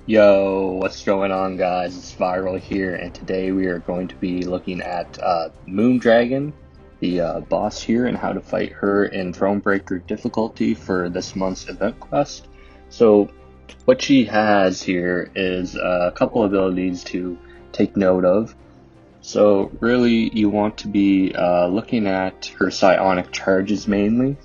Yo, what's going on, guys? It's Viral here, and today we are going to be looking at Moondragon, the boss here, and how to fight her in Thronebreaker difficulty for this month's event quest. So, what she has here is a couple abilities to take note of. So, really, you want to be looking at her psionic charges mainly.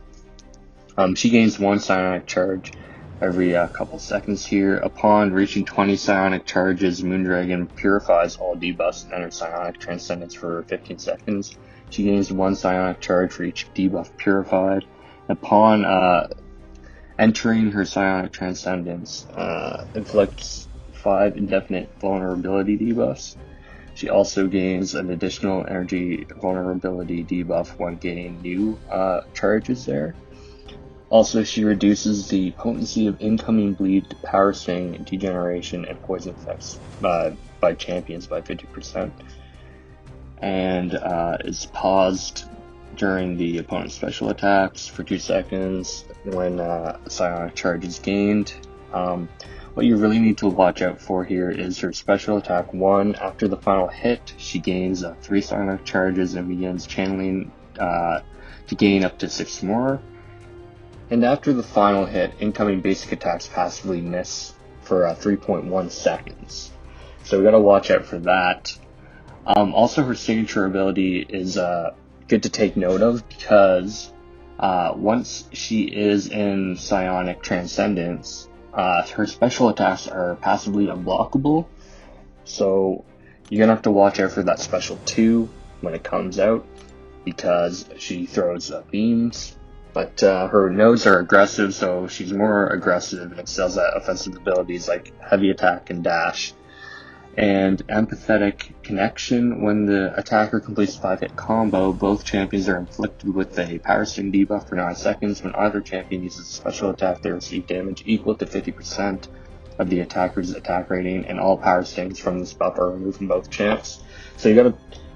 She gains one psionic charge every couple seconds here. Upon reaching 20 psionic charges, Moondragon purifies all debuffs and enters psionic transcendence for 15 seconds. She gains one psionic charge for each debuff purified. Upon entering her psionic transcendence, inflicts 5 indefinite vulnerability debuffs. She also gains an additional energy vulnerability debuff when gaining new charges there. Also, she reduces the potency of incoming bleed, power sting, degeneration, and poison effects by champions by 50%, and is paused during the opponent's special attacks for 2 seconds when psionic charge is gained. What you really need to watch out for here is her special attack 1. After the final hit, she gains 3 psionic charges and begins channeling to gain up to 6 more. And after the final hit, incoming basic attacks passively miss for 3.1 seconds. So we gotta watch out for that. Also, her signature ability is good to take note of because once she is in psionic transcendence, her special attacks are passively unblockable. So you're gonna have to watch out for that special 2 when it comes out because she throws beams. But her nodes are aggressive, so she's more aggressive and excels at offensive abilities like heavy attack and dash. And empathetic connection, when the attacker completes a 5-hit combo, both champions are inflicted with a power sting debuff for 9 seconds. When either champion uses a special attack, they receive damage equal to 50% of the attacker's attack rating, and all power stings from this buff are removed from both champs. So you gotta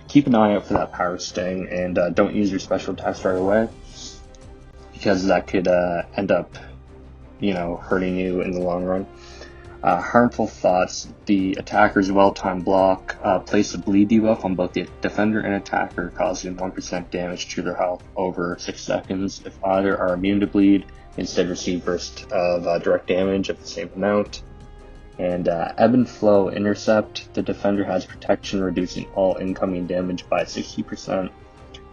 keep an eye out for that power sting, and don't use your special attacks right away, because that could end up, hurting you in the long run. Harmful thoughts. The attacker's well-timed block place a bleed debuff on both the defender and attacker, causing 1% damage to their health over 6 seconds. If either are immune to bleed, instead receive burst of direct damage of the same amount. And ebb and flow intercept. The defender has protection, reducing all incoming damage by 60%.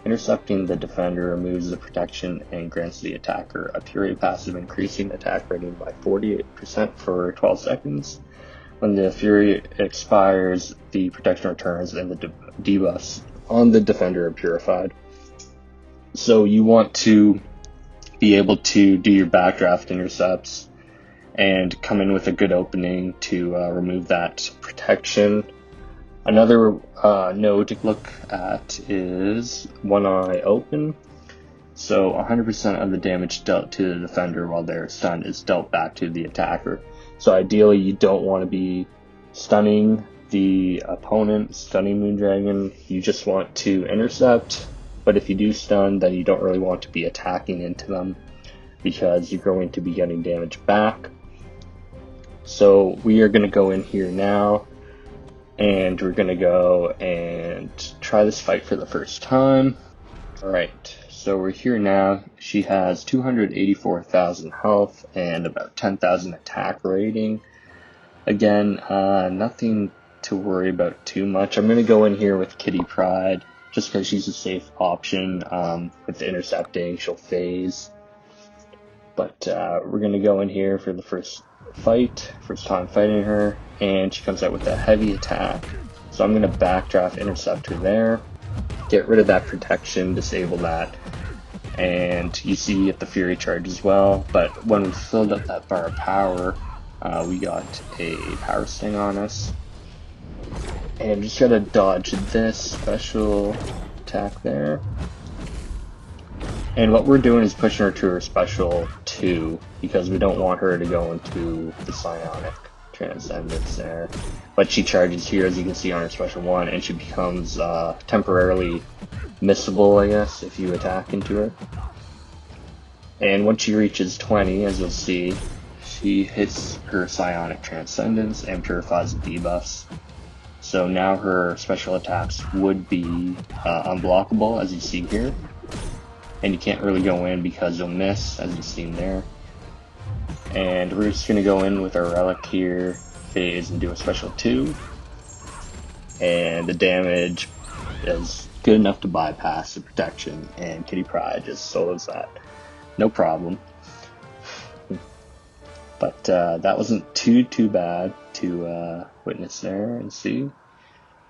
Intercepting the defender removes the protection and grants the attacker a Fury passive, increasing attack rating by 48% for 12 seconds. When the Fury expires, the protection returns and the debuffs on the defender are purified. So you want to be able to do your backdraft intercepts and come in with a good opening to remove that protection. Another node to look at is One Eye Open. So 100% of the damage dealt to the defender while they're stunned is dealt back to the attacker. So ideally you don't want to be stunning the opponent, stunning Moondragon. You just want to intercept, but if you do stun, then you don't really want to be attacking into them because you're going to be getting damage back. So we are going to go in here now, and we're gonna go and try this fight for the first time. Alright, so we're here now. She has 284,000 health and about 10,000 attack rating. Again, nothing to worry about too much. I'm gonna go in here with Kitty Pryde, just because she's a safe option. With the intercepting, she'll phase. But we're gonna go in here for the first time fighting her, and she comes out with a heavy attack. So I'm going to backdraft intercept her there, get rid of that protection, disable that, and you see at the Fury charge as well. But when we filled up that bar of power, we got a power sting on us, and just gotta dodge this special attack there. And what we're doing is pushing her to her special 2 because we don't want her to go into the psionic transcendence there. But she charges here, as you can see, on her special 1, and she becomes temporarily missable, I guess, if you attack into her. And once she reaches 20, as you'll see, she hits her Psionic Transcendence and purifies the debuffs. So now her special attacks would be unblockable, as you see here. And you can't really go in because you'll miss, as you've seen there. And we're just going to go in with our Relic here, phase, and do a special 2. And the damage is good enough to bypass the protection, and Kitty Pryde just solos that. No problem. But that wasn't too bad to witness there and see.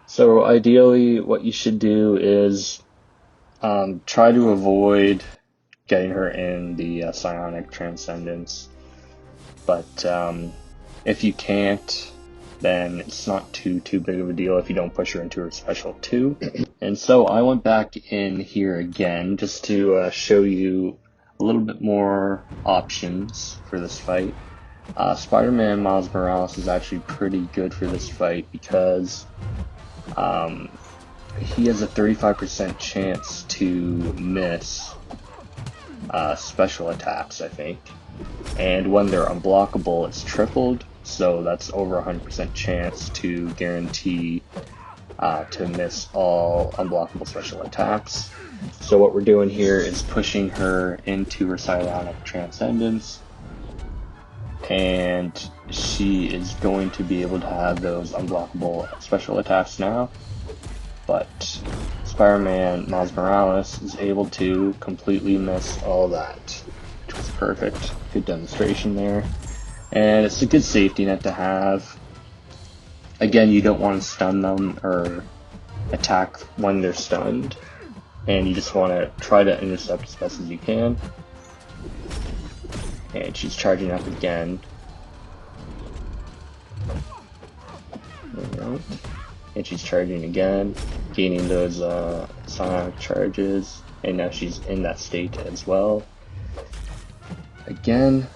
So ideally, what you should do is try to avoid getting her in the Psionic Transcendence. But if you can't, then it's not too big of a deal if you don't push her into her special 2. And so I went back in here again just to show you a little bit more options for this fight. Spider-Man Miles Morales is actually pretty good for this fight because he has a 35% chance to miss special attacks, I think. And when they're unblockable, it's tripled, so that's over 100% chance to guarantee to miss all unblockable special attacks. So what we're doing here is pushing her into her Psionic Transcendence, and she is going to be able to have those unblockable special attacks now. But Spider-Man Miles Morales is able to completely miss all that, which was perfect. Good demonstration there. And it's a good safety net to have. Again, you don't want to stun them or attack when they're stunned, and you just want to try to intercept as best as you can. And she's charging up again. Alright. And she's charging again, gaining those psionic charges, and now she's in that state as well. Again,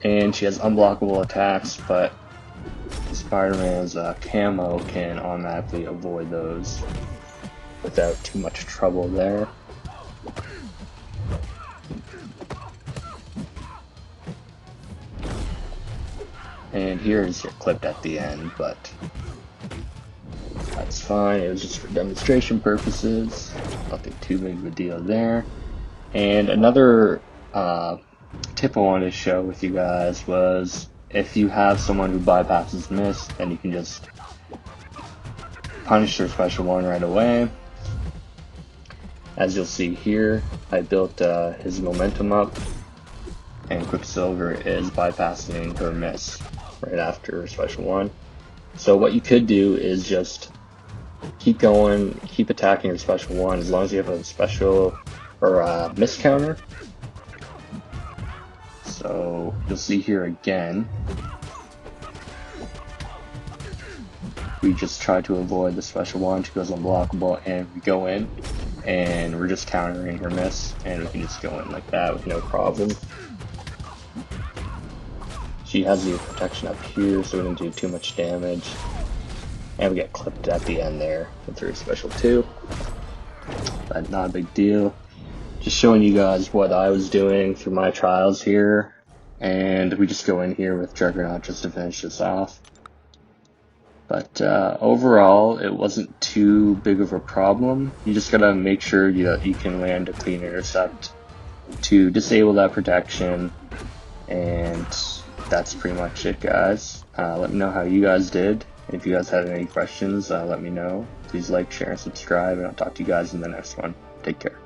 and she has unblockable attacks, but Spider-Man's camo can automatically avoid those without too much trouble there. And here is your clipped at the end, but that's fine. It was just for demonstration purposes. Nothing too big of a deal there. And another tip I wanted to share with you guys was if you have someone who bypasses miss, then you can just punish their special 1 right away. As you'll see here, I built his momentum up, and Quicksilver is bypassing her miss right after her special 1. So what you could do is just keep going, keep attacking her special 1 as long as you have a special or a miss counter. So you'll see here again, we just try to avoid the special 1. She goes unblockable, and we go in and we're just countering her miss, and we can just go in like that with no problem. She has the protection up here, so we don't do too much damage. And we get clipped at the end there with her special 2. But not a big deal. Just showing you guys what I was doing through my trials here. And we just go in here with Juggernaut just to finish this off. But overall, it wasn't too big of a problem. You just gotta make sure that you can land a clean intercept to disable that protection. And that's pretty much it, guys. Let me know how you guys did. If you guys have any questions, let me know. Please like, share, and subscribe, and I'll talk to you guys in the next one. Take care.